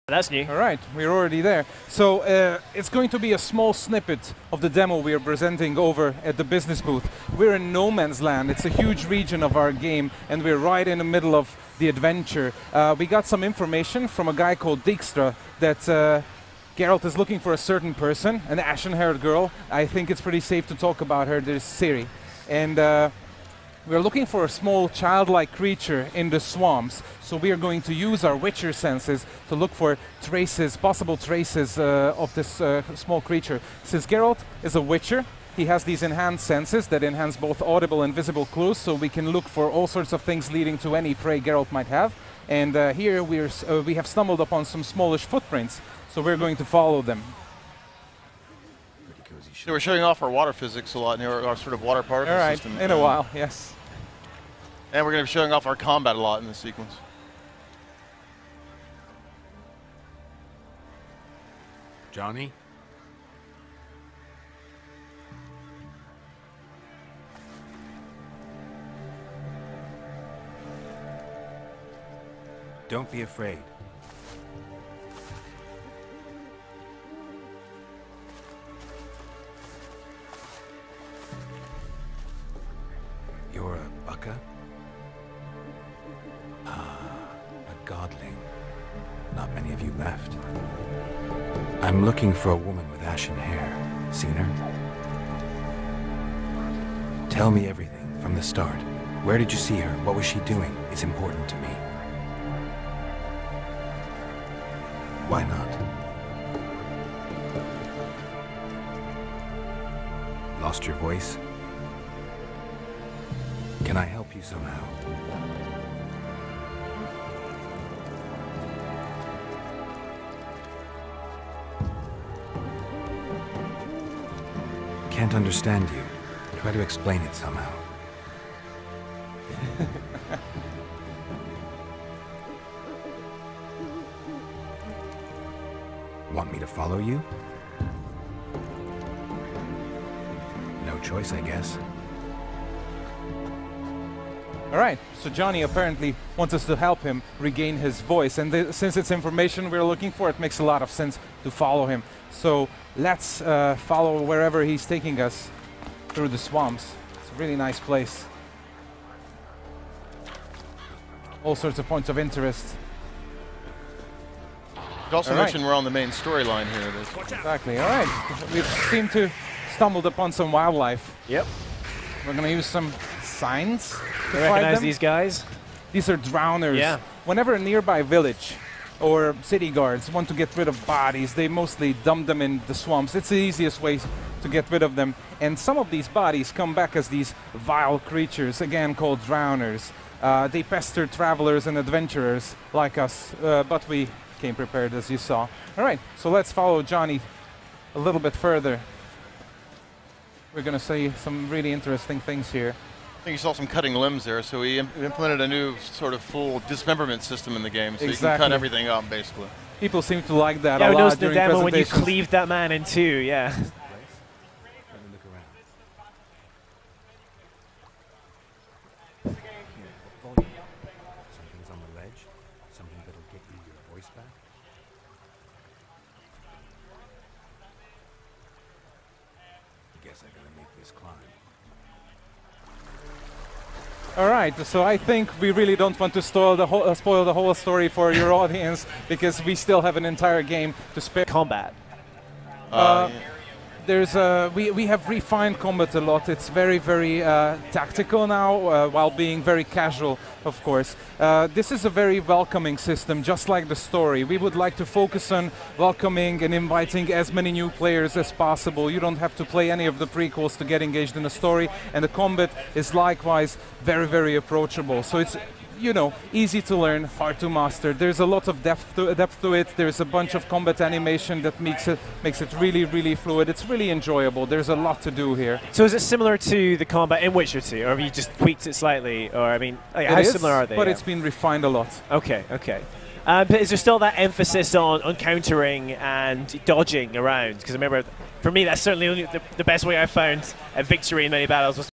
That's new. All right, we're already there. So it's going to be a small snippet of the demo we are presenting over at the business booth. We're in no man's land. It's a huge region of our game, and we're right in the middle of the adventure. We got some information from a guy called Dijkstra that Geralt is looking for a certain person, an ashen-haired girl. I think it's pretty safe to talk about her. There's Ciri. And we're looking for a small childlike creature in the swamps. So we are going to use our Witcher senses to look for traces, possible traces of this small creature. Since Geralt is a Witcher, he has these enhanced senses that enhance both audible and visible clues, so we can look for all sorts of things leading to any prey Geralt might have. And here we have stumbled upon some smallish footprints, so we're going to follow them. So we're showing off our water physics a lot, and our sort of water particle system. In a while, yes. And we're going to be showing off our combat a lot in this sequence. Johnny? Don't be afraid. You're a Bucka? Ah, a godling. Not many of you left. I'm looking for a woman with ashen hair. Seen her? Tell me everything from the start. Where did you see her? What was she doing? It's important to me. Why not? Lost your voice? Can I help you somehow? Can't understand you. Try to explain it somehow. Want me to follow you? No choice, I guess. All right, so Johnny apparently wants us to help him regain his voice, and since it's information we're looking for, it makes a lot of sense to follow him. So let's follow wherever he's taking us through the swamps. It's a really nice place. All sorts of points of interest. You also mentioned we're on the main storyline here. Exactly, all right. We seem to stumbled upon some wildlife. Yep. We're going to use some signs to recognize these guys? These are drowners. Yeah. Whenever a nearby village or city guards want to get rid of bodies, they mostly dump them in the swamps. It's the easiest way to get rid of them. And some of these bodies come back as these vile creatures, again called drowners. They pester travelers and adventurers like us, but we came prepared, as you saw. All right, so let's follow Johnny a little bit further. We're going to see some really interesting things here. I think you saw some cutting limbs there, so we implemented a new sort of full dismemberment system in the game, so you can cut everything up, basically. People seem to like that a lot during the demo when you presentations. cleaved that man in two, yeah. Something's on the ledge. Something that'll get you your voice back. Guess I gotta make this climb. All right, so I think we really don't want to spoil the whole story for your audience, because we still have an entire game to spare. Combat. We have refined combat a lot. It's very tactical now, while being very casual, of course. This is a very welcoming system, just like the story. We would like to focus on welcoming and inviting as many new players as possible. You don't have to play any of the prequels to get engaged in the story, and the combat is likewise very approachable. So it's, you know, easy to learn, hard to master. There's a lot of depth to it. There's a bunch of combat animation that makes it really fluid. It's really enjoyable. There's a lot to do here. So is it similar to the combat in Witcher 2, or have you just tweaked it slightly? Or I mean, how similar are they? But it's been refined a lot. Okay. But is there still that emphasis on countering and dodging around? Because I remember, for me, that's certainly only the best way I found a victory in many battles was